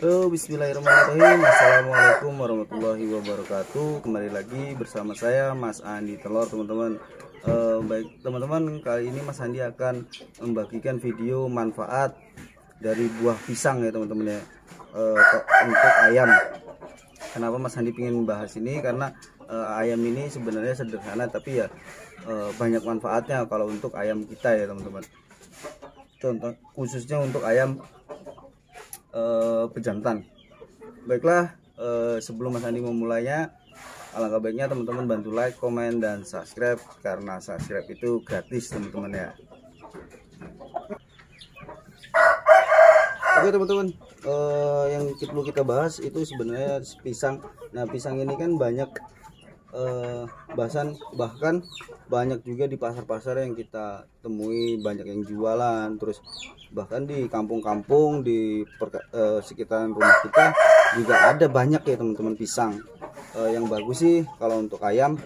Bismillahirrahmanirrahim. Assalamualaikum warahmatullahi wabarakatuh. Kembali lagi bersama saya Mas Andi Telor, teman-teman. Baik teman-teman, kali ini Mas Andi akan membagikan video manfaat dari buah pisang ya teman-teman ya, untuk ayam. Kenapa Mas Andi ingin bahas ini? Karena ayam ini sebenarnya sederhana tapi ya banyak manfaatnya kalau untuk ayam kita ya teman-teman. Contoh khususnya untuk ayam pejantan. Baiklah, sebelum Mas Andi memulainya, alangkah baiknya teman-teman bantu like, komen, dan subscribe, karena subscribe itu gratis teman-teman ya. Oke teman-teman, yang perlu kita bahas itu sebenarnya pisang. Nah, pisang ini kan banyak bahkan banyak juga di pasar-pasar yang kita temui, banyak yang jualan, terus bahkan di kampung-kampung di sekitaran rumah kita juga ada banyak ya teman-teman pisang. Yang bagus sih kalau untuk ayam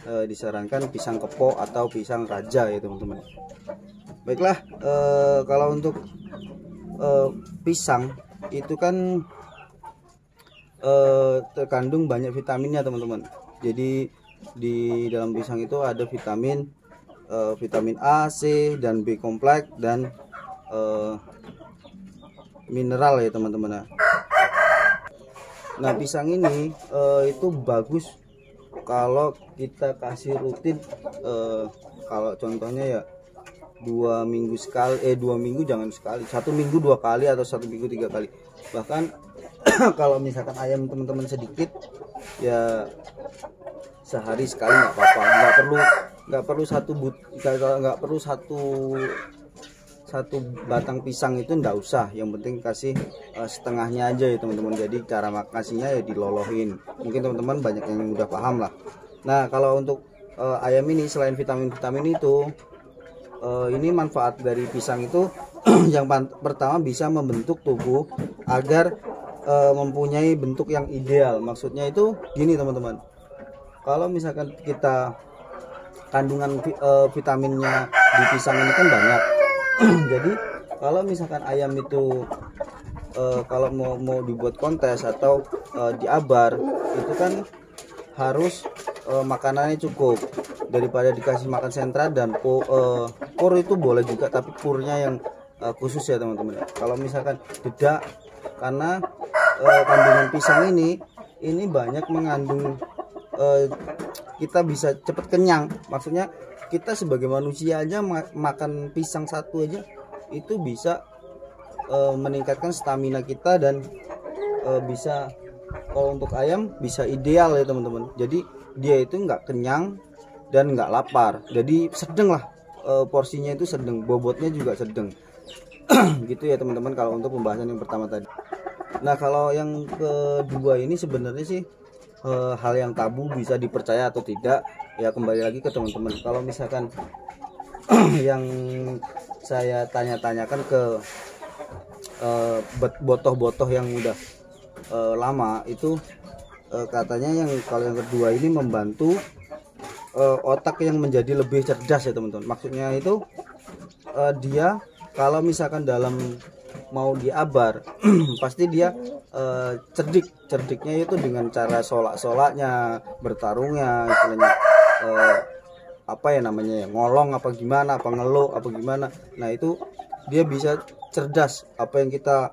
disarankan pisang kepo atau pisang raja ya teman-teman. Baiklah, kalau untuk pisang itu kan terkandung banyak vitaminnya teman-teman. Jadi di dalam pisang itu ada vitamin A, C, dan B kompleks, dan mineral ya teman-teman. Nah, pisang ini itu bagus kalau kita kasih rutin, kalau contohnya ya 2 minggu sekali, 2 minggu jangan sekali, 1 minggu 2 kali atau 1 minggu 3 kali. Bahkan kalau misalkan ayam teman-teman sedikit ya sehari sekali nggak apa-apa, nggak perlu satu batang pisang itu nggak usah, yang penting kasih setengahnya aja ya teman-teman. Jadi cara makasihnya ya dilolohin, mungkin teman-teman banyak yang udah paham lah. Nah, kalau untuk ayam ini selain vitamin-vitamin itu, ini manfaat dari pisang itu yang pertama bisa membentuk tubuh agar mempunyai bentuk yang ideal. Maksudnya itu gini teman-teman, kalau misalkan kita kandungan vitaminnya di pisang ini kan banyak. Jadi kalau misalkan ayam itu kalau mau dibuat kontes atau diabar, itu kan harus makanannya cukup, daripada dikasih makan sentra dan pur itu boleh juga, tapi purnya yang khusus ya teman-teman. Kalau misalkan tidak, karena kandungan pisang ini banyak mengandung, kita bisa cepat kenyang. Maksudnya kita sebagai manusia aja makan pisang satu aja itu bisa meningkatkan stamina kita, dan bisa, kalau untuk ayam bisa ideal ya teman-teman. Jadi dia itu nggak kenyang dan nggak lapar, jadi sedang lah, porsinya itu sedang, bobotnya juga sedang. Gitu ya teman-teman kalau untuk pembahasan yang pertama tadi. Nah, kalau yang kedua ini sebenarnya sih hal yang tabu, bisa dipercaya atau tidak ya kembali lagi ke teman-teman. Kalau misalkan yang saya tanya-tanyakan ke botoh-botoh yang udah lama itu, katanya yang kalau yang kedua ini membantu otak yang menjadi lebih cerdas ya teman-teman. Maksudnya itu dia kalau misalkan mau diabar pasti dia cerdiknya itu dengan cara solak-solaknya, bertarungnya, istilahnya apa ya namanya ya, ngolong apa gimana, apa ngeluh apa gimana. Nah, itu dia bisa cerdas apa yang kita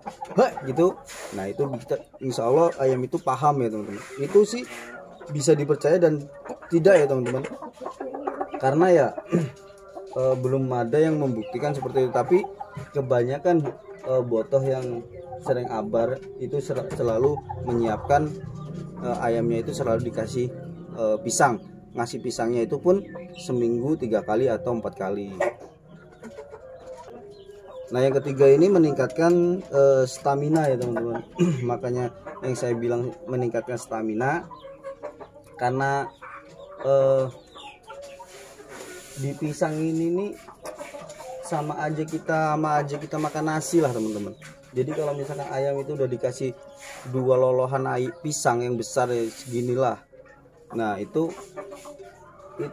gitu. Nah, itu kita, insya Allah ayam itu paham ya teman-teman. Itu sih bisa dipercaya dan tidak ya teman-teman, karena ya belum ada yang membuktikan seperti itu. Tapi kebanyakan botoh yang sering abar itu selalu menyiapkan ayamnya itu selalu dikasih pisang. Ngasih pisangnya itu pun seminggu 3 kali atau 4 kali. Nah, yang ketiga ini meningkatkan stamina ya teman-teman. Makanya yang saya bilang meningkatkan stamina, karena di pisang ini nih sama aja kita makan nasi lah teman-teman. Jadi kalau misalkan ayam itu udah dikasih 2 lolohan pisang yang besar ya, seginilah. Nah, itu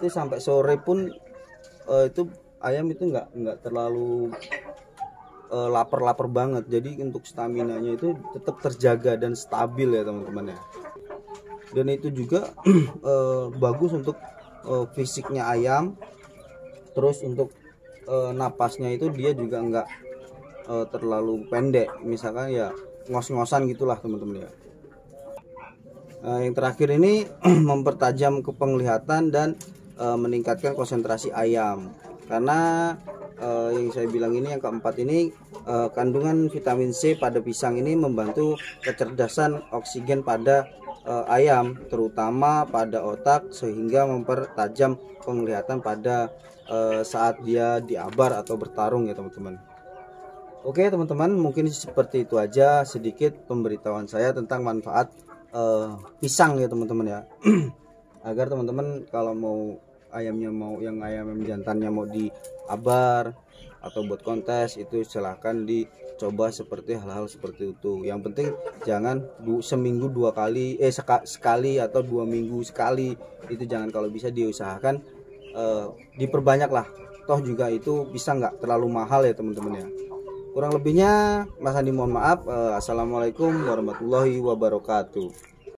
sampai sore pun itu ayam itu nggak terlalu lapar-lapar banget. Jadi untuk staminanya itu tetap terjaga dan stabil ya teman-teman ya. Dan itu juga bagus untuk fisiknya ayam. Terus untuk napasnya itu dia juga enggak terlalu pendek, misalkan ya ngos-ngosan gitulah teman-teman ya. Yang terakhir ini mempertajam ke penglihatan dan meningkatkan konsentrasi ayam, karena yang saya bilang ini yang keempat ini kandungan vitamin C pada pisang ini membantu kecerdasan oksigen pada ayam, terutama pada otak, sehingga mempertajam penglihatan pada saat dia diabar atau bertarung ya teman-teman. Oke teman-teman, mungkin seperti itu aja sedikit pemberitahuan saya tentang manfaat pisang ya teman-teman ya. Agar teman-teman kalau mau ayamnya, mau yang ayam jantannya mau diabar atau buat kontes, itu silahkan dicoba seperti hal-hal seperti itu. Yang penting jangan seminggu dua kali, sekali atau 2 minggu sekali, itu jangan. Kalau bisa diusahakan diperbanyak lah, toh juga itu bisa nggak terlalu mahal ya teman-teman ya. Kurang lebihnya Mas Andi mohon maaf. Assalamualaikum warahmatullahi wabarakatuh.